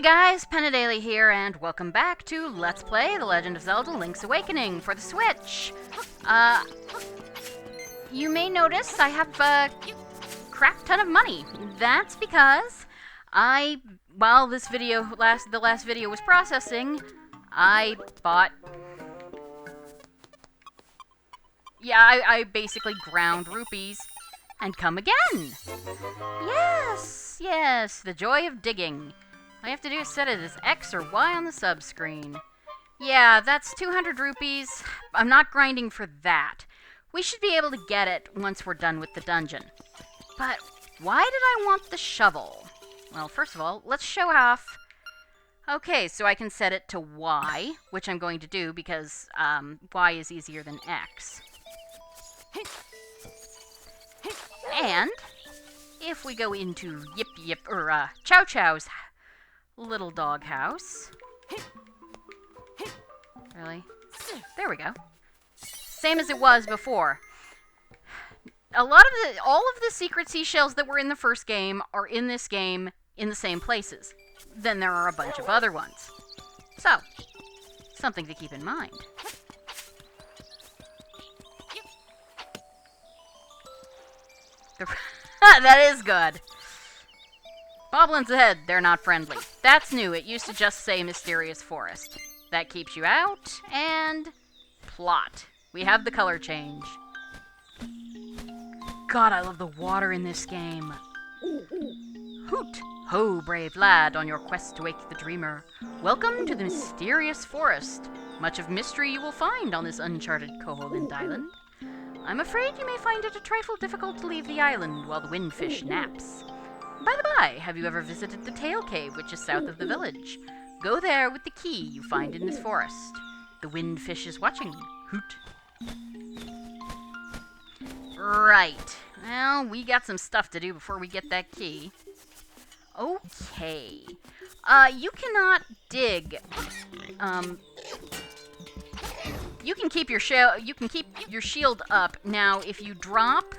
Hey guys, Penadaily here, and welcome back to Let's Play The Legend of Zelda Link's Awakening for the Switch. You may notice I have a crap ton of money. That's because while the last video was processing, I bought... Yeah, I basically ground rupees and come again. Yes, the joy of digging. All I have to do is set it as X or Y on the sub-screen. Yeah, that's 200 rupees. I'm not grinding for that. We should be able to get it once we're done with the dungeon. But why did I want the shovel? Well, first of all, let's show off. Okay, so I can set it to Y, which I'm going to do because Y is easier than X. And if we go into Chow Chow's little dog house. Really? There we go. Same as it was before. All of the secret seashells that were in the first game are in this game in the same places. Then there are a bunch of other ones. So, something to keep in mind. That is good. Boblins ahead, they're not friendly. That's new, it used to just say Mysterious Forest. That keeps you out, and... plot. We have the color change. God, I love the water in this game. Hoot! Ho, brave lad, on your quest to wake the dreamer. Welcome to the Mysterious Forest. Much of mystery you will find on this uncharted Koholint Island. I'm afraid you may find it a trifle difficult to leave the island while the windfish naps. By the by, have you ever visited the Tail Cave, which is south of the village? Go there with the key you find in this forest. The windfish is watching. Hoot. Right. Well, we got some stuff to do before we get that key. Okay. You cannot dig. You can keep your shield up. Now, if you drop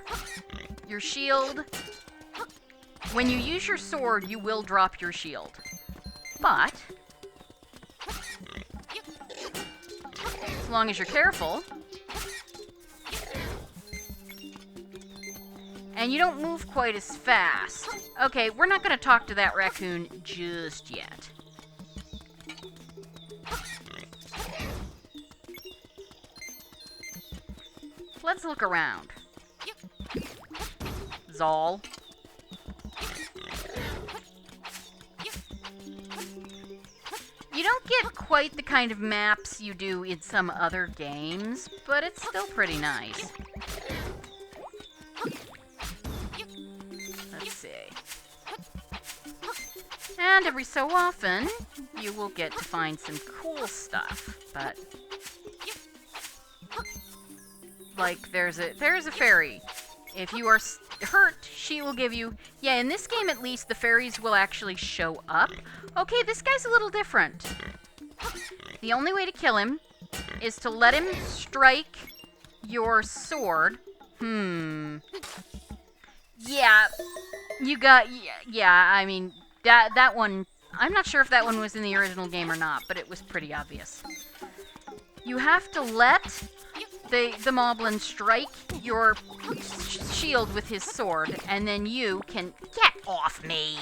your shield, when you use your sword, you will drop your shield. But as long as you're careful, and you don't move quite as fast. Okay, we're not going to talk to that raccoon just yet. Let's look around. Zol. You don't get quite the kind of maps you do in some other games, but it's still pretty nice. Let's see. And every so often, you will get to find some cool stuff, but... like, there's a fairy. If you are hurt, she will give you... Yeah, in this game at least, the fairies will actually show up. Okay, this guy's a little different. The only way to kill him is to let him strike your sword. Yeah, you got... Yeah, I mean, that one... I'm not sure if that one was in the original game or not, but it was pretty obvious. You have to let the moblin strike your shield with his sword, and then you can... Get off me!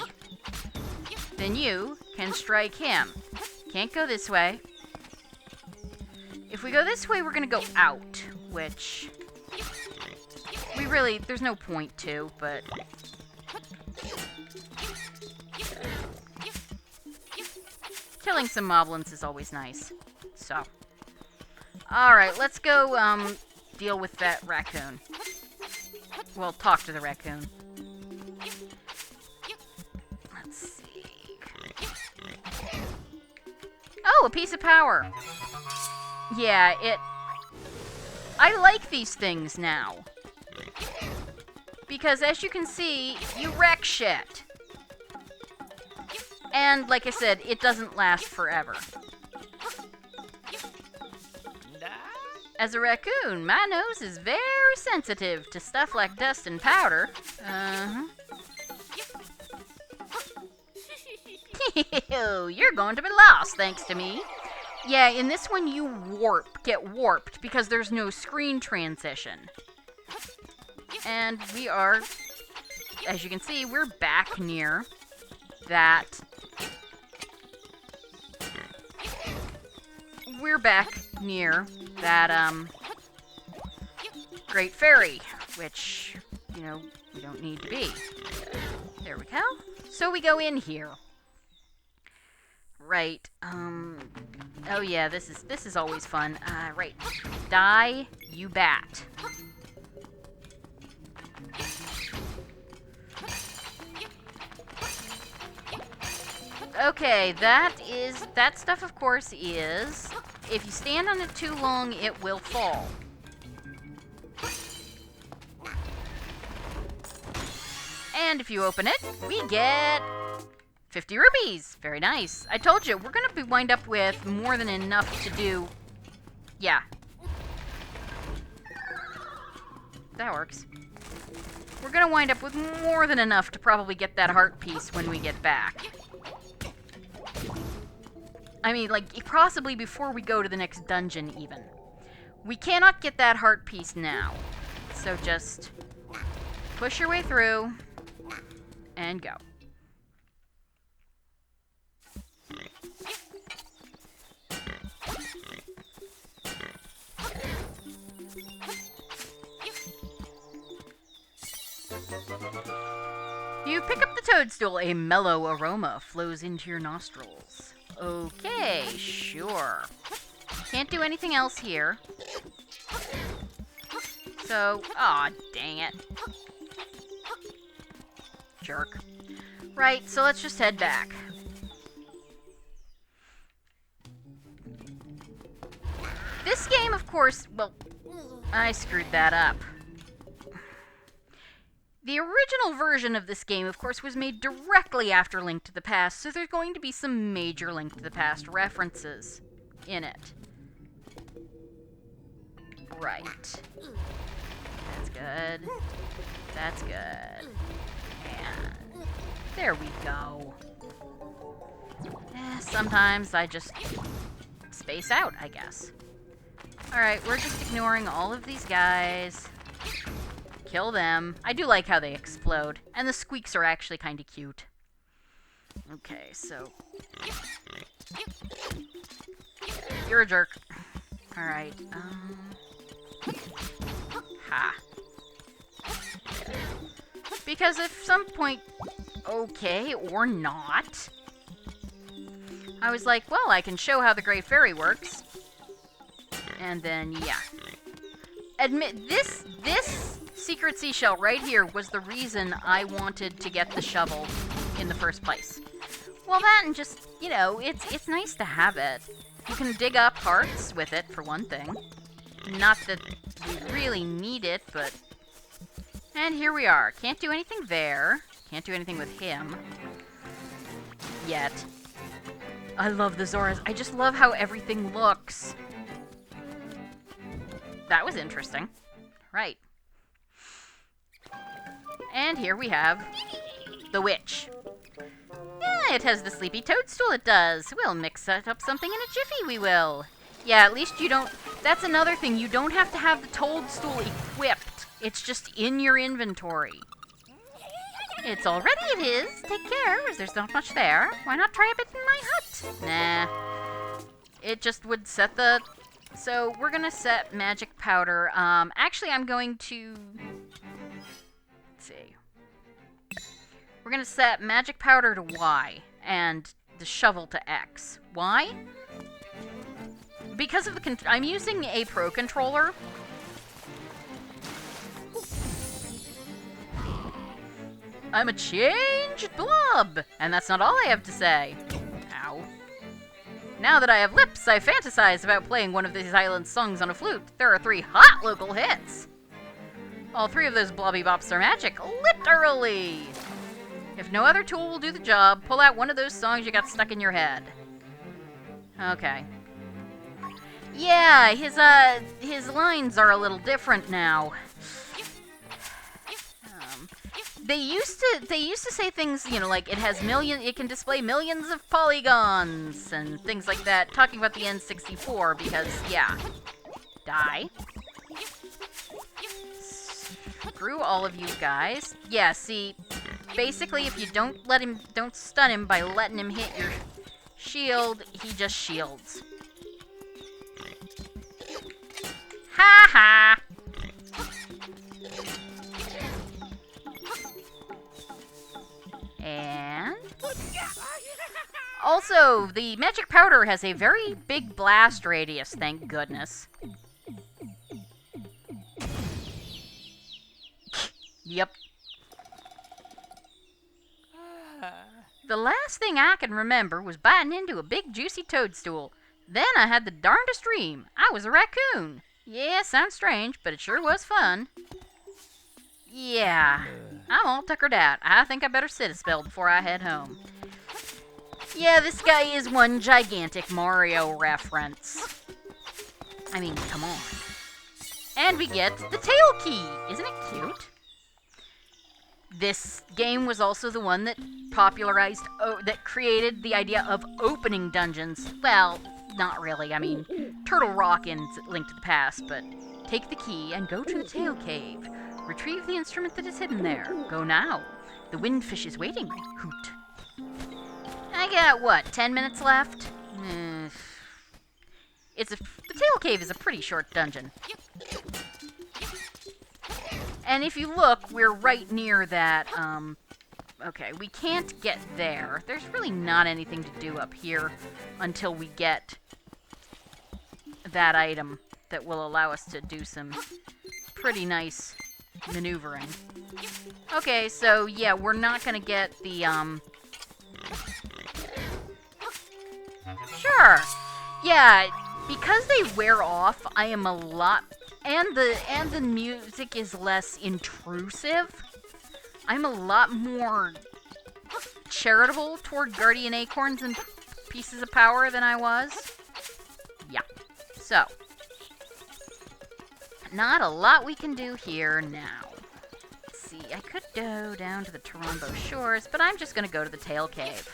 Then you can strike him. Can't go this way. If we go this way, we're gonna go out, which... we really... there's no point to, but... killing some moblins is always nice. So... alright, let's go, deal with that raccoon. Well, talk to the raccoon. Let's see. Oh, a piece of power! Yeah, I like these things now. Because, as you can see, you wreck shit. And, like I said, it doesn't last forever. As a raccoon, my nose is very sensitive to stuff like dust and powder. You're going to be lost thanks to me. Yeah, in this one you get warped, because there's no screen transition. And we are, as you can see, we're back near that... Great Fairy, which, you know, we don't need to be. There we go. So we go in here. Right, oh yeah, this is always fun. Right. Die, you bat. Okay, that stuff of course is, if you stand on it too long, it will fall. And if you open it, we get 50 rupees. Very nice. I told you, we're gonna wind up with more than enough to do. Yeah. That works. We're gonna wind up with more than enough to probably get that heart piece when we get back. I mean, like, possibly before we go to the next dungeon, even. We cannot get that heart piece now. So just push your way through and go. You pick up the toadstool. A mellow aroma flows into your nostrils. Okay, sure. Can't do anything else here. So, aw, dang it. Jerk. Right, so let's just head back. This game, of course, well, I screwed that up. The original version of this game, of course, was made directly after Link to the Past, so there's going to be some major Link to the Past references in it. Right. That's good. That's good. And there we go. Sometimes I just space out, I guess. Alright, we're just ignoring all of these guys. Kill them. I do like how they explode. And the squeaks are actually kind of cute. Okay, so... You're a jerk. Alright, Ha. Because at some point... Okay, or not. I was like, well, I can show how the Great Fairy works. And then, yeah. Admit, this secret seashell right here was the reason I wanted to get the shovel in the first place. Well, that and just, you know, it's nice to have it. You can dig up hearts with it, for one thing. Not that we really need it, but... And here we are. Can't do anything there. Can't do anything with him. Yet. I love the Zoras. I just love how everything looks. That was interesting. Right. And here we have the witch. Yeah, it has the sleepy toadstool, it does. We'll mix up something in a jiffy, we will. Yeah, at least you don't... That's another thing. You don't have to have the toadstool equipped. It's just in your inventory. It's all ready, it is. Take care, as there's not much there. Why not try a bit in my hut? Nah. It just would set the... So, we're gonna set magic powder. Actually, I'm going to... Let's see. We're gonna set magic powder to Y, and the shovel to X. Why? Because of the... I'm using a Pro Controller. I'm a changed blob! And that's not all I have to say. Ow. Now that I have lips, I fantasize about playing one of these island songs on a flute. There are 3 hot local hits. All 3 of those blobby bops are magic, literally. If no other tool will do the job, pull out one of those songs you got stuck in your head. Okay. Yeah, his lines are a little different now. they used to say things, you know, like it can display millions of polygons and things like that, talking about the N64 because, yeah. Die. Screw all of you guys. Yeah, see, basically if you don't stun him by letting him hit your shield, he just shields. Ha ha! And also, the magic powder has a very big blast radius, thank goodness. Yep. The last thing I can remember was biting into a big juicy toadstool. Then I had the darndest dream. I was a raccoon. Yeah, sounds strange, but it sure was fun. Yeah, I'm all tuckered out. I think I better sit a spell before I head home. Yeah, this guy is one gigantic Mario reference. I mean, come on. And we get the tail key. Isn't it cute? This game was also the one that popularized, that created the idea of opening dungeons. Well, not really. I mean, Turtle Rock in Link to the Past, but take the key and go to the Tail Cave. Retrieve the instrument that is hidden there. Go now. The windfish is waiting. Hoot. I got, what, 10 minutes left? The Tail Cave is a pretty short dungeon. And if you look, we're right near that, okay, we can't get there. There's really not anything to do up here until we get that item that will allow us to do some pretty nice maneuvering. Okay, so, yeah, we're not gonna get the, Sure! Yeah, because they wear off, I am a lot... And the music is less intrusive. I'm a lot more charitable toward Guardian Acorns and Pieces of Power than I was. Yeah. So. Not a lot we can do here now. Let's see, I could go down to the Tarambo Shores, but I'm just going to go to the Tail Cave.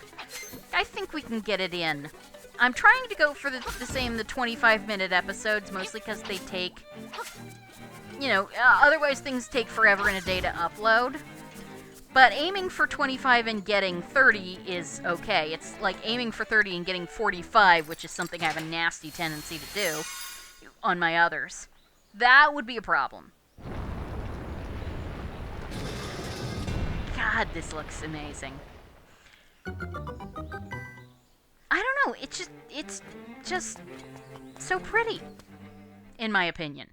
I think we can get it in. I'm trying to go for the 25-minute episodes, mostly because they take, you know, otherwise things take forever in a day to upload. But aiming for 25 and getting 30 is okay. It's like aiming for 30 and getting 45, which is something I have a nasty tendency to do on my others. That would be a problem. God, this looks amazing. I don't know, it's just so pretty, in my opinion.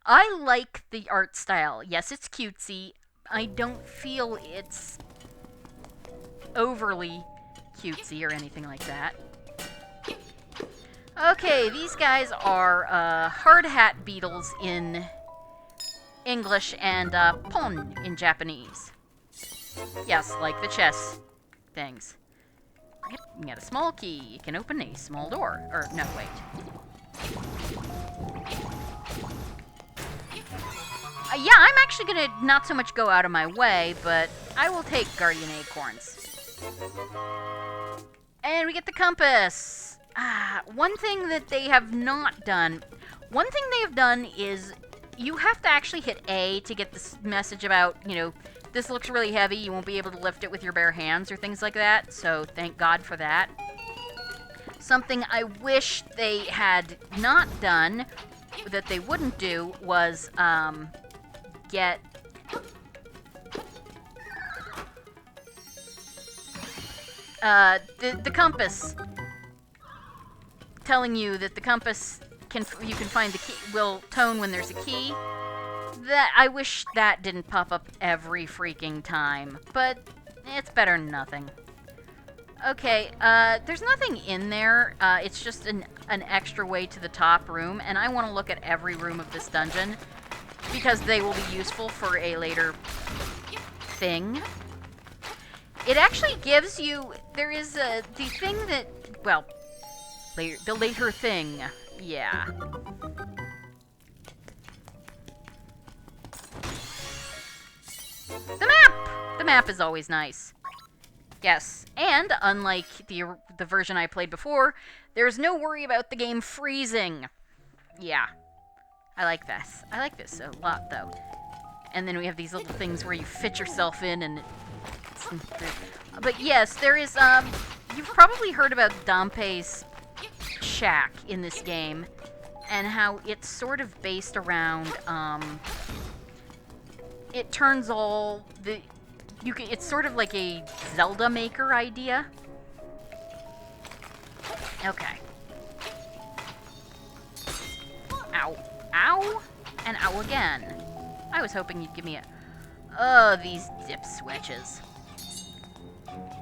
I like the art style. Yes, it's cutesy. I don't feel it's overly cutesy or anything like that. Okay, these guys are hard hat beetles in English and pon in Japanese. Yes, like the chess things. You got a small key. You can open a small door. Or, no, wait. Yeah, I'm actually gonna not so much go out of my way, but I will take Guardian Acorns. And we get the compass. One thing that they have not done... One thing they have done is you have to actually hit A to get this message about, you know, this looks really heavy, you won't be able to lift it with your bare hands or things like that, so thank God for that. Something I wish they had not done, that they wouldn't do, was, get... the compass. Telling you that the compass, you can find the key, will tone when there's a key. That I wish that didn't pop up every freaking time, but it's better than nothing. Okay, there's nothing in there. It's just an extra way to the top room, and I want to look at every room of this dungeon because they will be useful for a later thing. It actually gives you... There is the thing that... Well, the later thing. Yeah. The map! The map is always nice. Yes, and unlike the version I played before, there's no worry about the game freezing. Yeah. I like this. I like this a lot, though. And then we have these little things where you fit yourself in and... But yes, there is, you've probably heard about Dampé's shack in this game, and how it's sort of based around, it turns all the... it's sort of like a Zelda Maker idea. Okay. Ow. Ow! And ow again. I was hoping you'd give me a... Oh, these dip switches.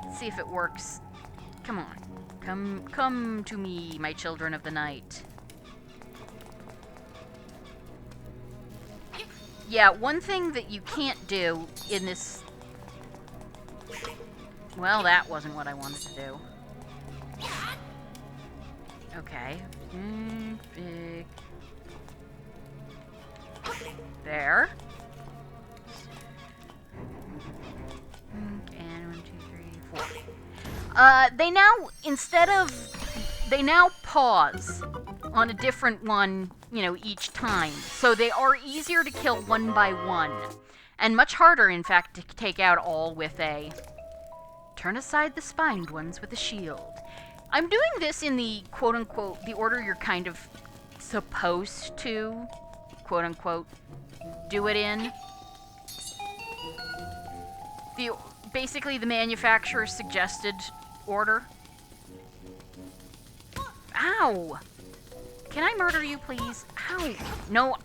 Let's see if it works. Come on. Come to me, my children of the night. Yeah, one thing that you can't do in this... Well, that wasn't what I wanted to do. Okay. Big... There. And 1, 2, 3, 4. They now pause on a different one, you know, each time. So they are easier to kill one by one. And much harder, in fact, to take out all with a... Turn aside the spined ones with a shield. I'm doing this in the quote-unquote, the order you're kind of supposed to, quote-unquote, do it in. Basically the manufacturer's suggested order. Ow! Can I murder you, please? Ow! No,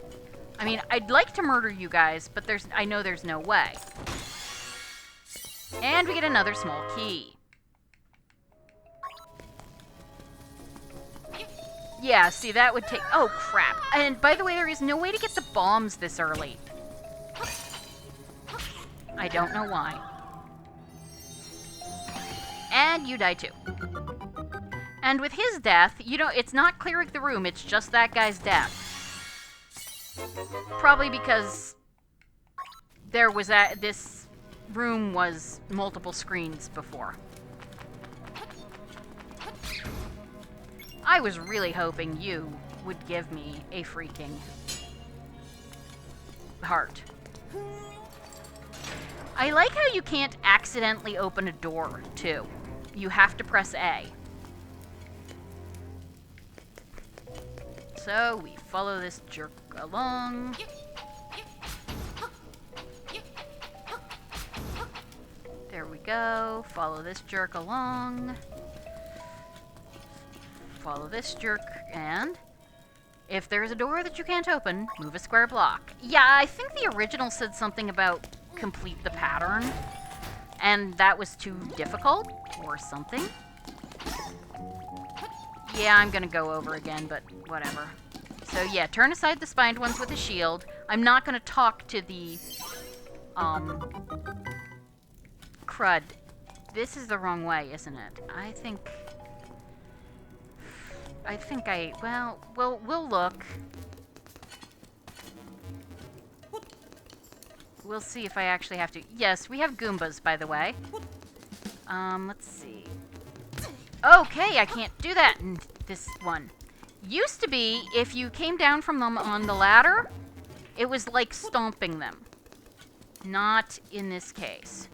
I mean, I'd like to murder you guys, but I know there's no way. And we get another small key. Yeah, see, that would take... Oh, crap. And by the way, there is no way to get the bombs this early. I don't know why. And you die too. And with his death, you know, it's not clearing the room, it's just that guy's death. Probably because there was this room was multiple screens before. I was really hoping you would give me a freaking heart. I like how you can't accidentally open a door, too. You have to press A. So, we follow this jerk along. There we go. Follow this jerk along. Follow this jerk, and if there's a door that you can't open, move a square block. Yeah, I think the original said something about complete the pattern, and that was too difficult, or something. Yeah, I'm gonna go over again, but whatever. So yeah, turn aside the spined ones with a shield. I'm not gonna talk to the, crud. This is the wrong way, isn't it? Well, we'll look. We'll see if I actually have to. Yes, we have Goombas, by the way. Let's see. Okay, I can't do that in this one. Used to be, if you came down from them on the ladder, it was like stomping them. Not in this case.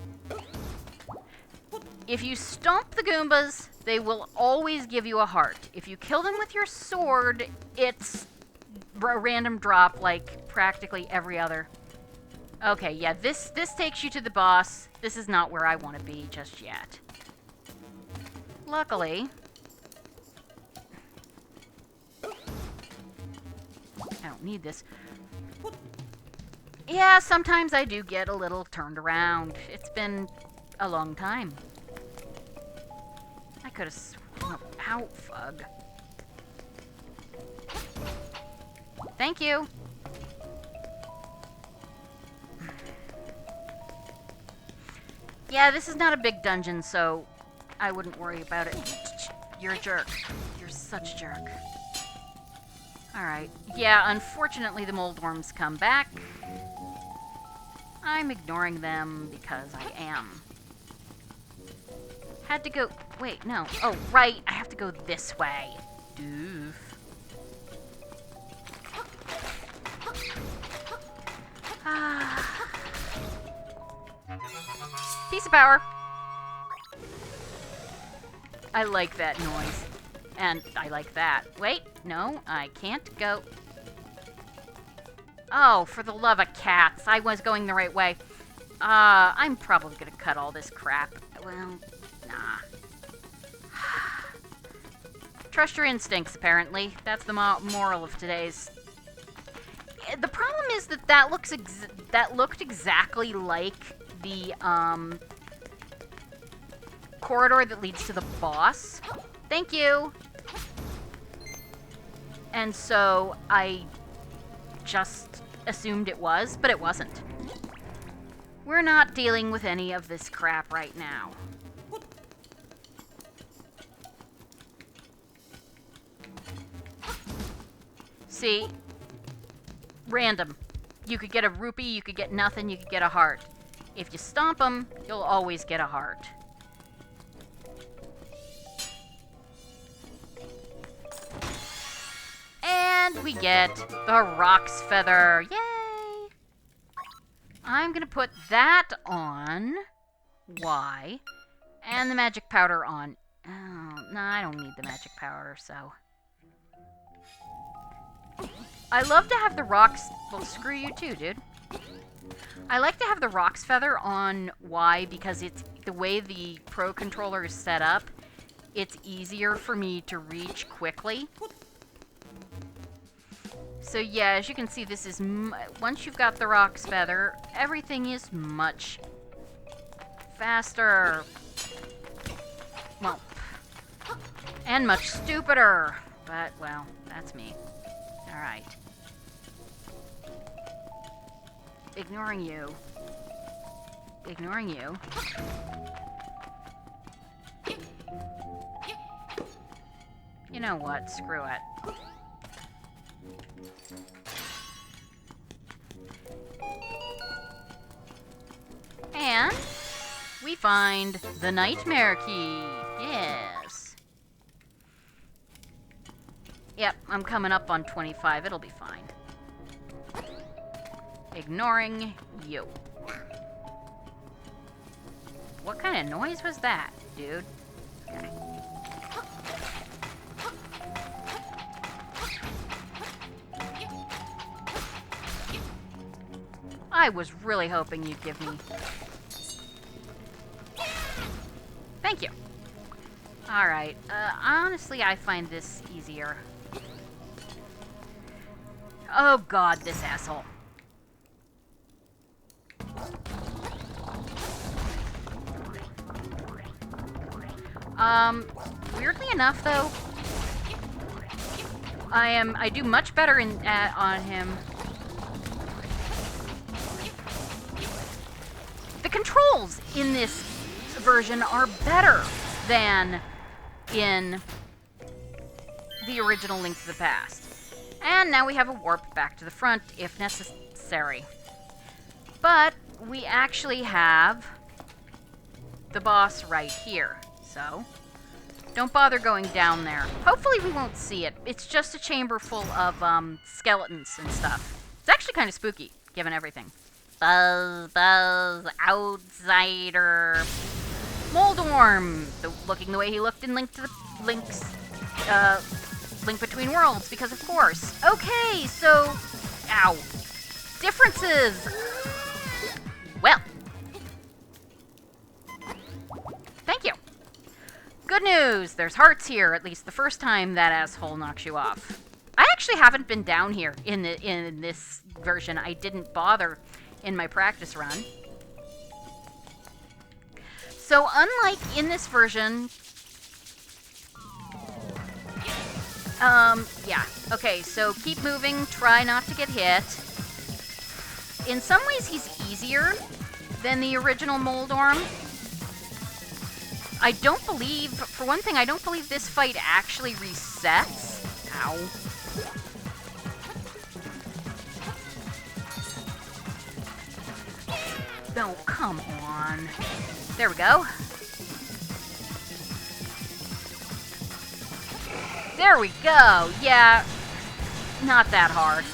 If you stomp the Goombas, they will always give you a heart. If you kill them with your sword, it's a random drop like practically every other. Okay, yeah, this takes you to the boss. This is not where I want to be just yet. Luckily, I don't need this. Yeah, sometimes I do get a little turned around. It's been a long time. I could have... Ow, fug. Thank you. Yeah, this is not a big dungeon, so I wouldn't worry about it. You're a jerk. You're such a jerk. Alright. Yeah, unfortunately the Moldworms come back. I'm ignoring them because I am. Had to go... Wait, no. Oh, right. I have to go this way. Doof. Piece of power. I like that noise. And I like that. Wait, no, I can't go. Oh, for the love of cats. I was going the right way. I'm probably gonna cut all this crap. Well, nah. Trust your instincts, apparently. That's the moral of today's... The problem is that that looked exactly like the, corridor that leads to the boss. Thank you! And so I just assumed it was, but it wasn't. We're not dealing with any of this crap right now. See? Random. You could get a rupee, you could get nothing, you could get a heart. If you stomp them, you'll always get a heart. And we get the Roc's Feather. Yay! I'm gonna put that on Y, and the magic powder on... Oh, no, I don't need the magic powder, so... I love to have the rocks... Well, screw you too, dude. I like to have the Roc's Feather on Y because it's the way the Pro Controller is set up. It's easier for me to reach quickly. So yeah, as you can see, this is... once you've got the Roc's Feather, everything is much faster. Well, and much stupider. But, well, that's me. Alright. Ignoring you. Ignoring you. You know what? Screw it. And we find the Nightmare Key. Yes. Yep, I'm coming up on 25. It'll be fine. Ignoring you. What kind of noise was that, dude? Okay. I was really hoping you'd give me... Thank you. Alright, honestly, I find this easier. Oh god, this asshole. Weirdly enough, though, I do much better on him. The controls in this version are better than in the original Link to the Past. And now we have a warp back to the front, if necessary. But we actually have the boss right here, so don't bother going down there. Hopefully we won't see it. It's just a chamber full of skeletons and stuff. It's actually kind of spooky, given everything. Buzz, buzz, outsider. Moldorm, looking the way he looked in Link Between Worlds, because of course. Okay, so, ow, differences. Well, thank you. Good news, there's hearts here, at least the first time that asshole knocks you off. I actually haven't been down here in this version. I didn't bother in my practice run. So unlike in this version, yeah, okay, so keep moving, try not to get hit. In some ways he's easier than the original Moldorm. I don't believe, for one thing, I don't believe this fight actually resets. Ow. No, come on. There we go. There we go. Yeah, not that hard.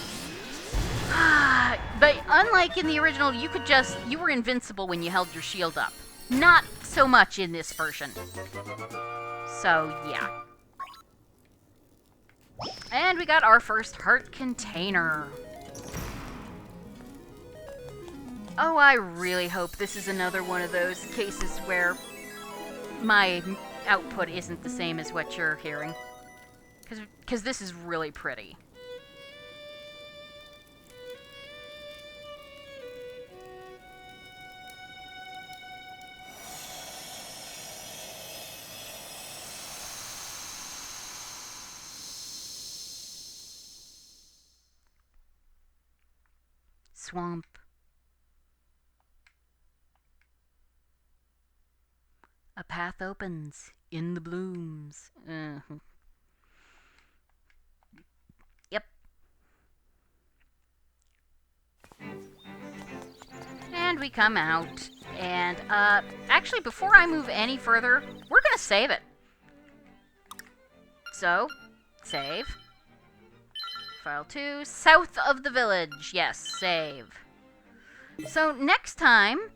But unlike in the original, you were invincible when you held your shield up. Not so much in this version. So, yeah. And we got our first heart container. Oh, I really hope this is another one of those cases where my output isn't the same as what you're hearing. Because this is really pretty. Swamp. A path opens in the blooms. Yep. And we come out. And, actually, before I move any further, we're gonna save it. So, save. File 2, south of the village. Yes, save. So, next time,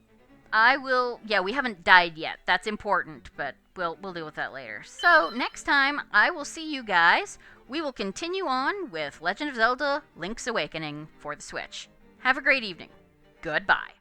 I will... Yeah, we haven't died yet. That's important, but we'll deal with that later. So, next time, I will see you guys. We will continue on with Legend of Zelda Link's Awakening for the Switch. Have a great evening. Goodbye.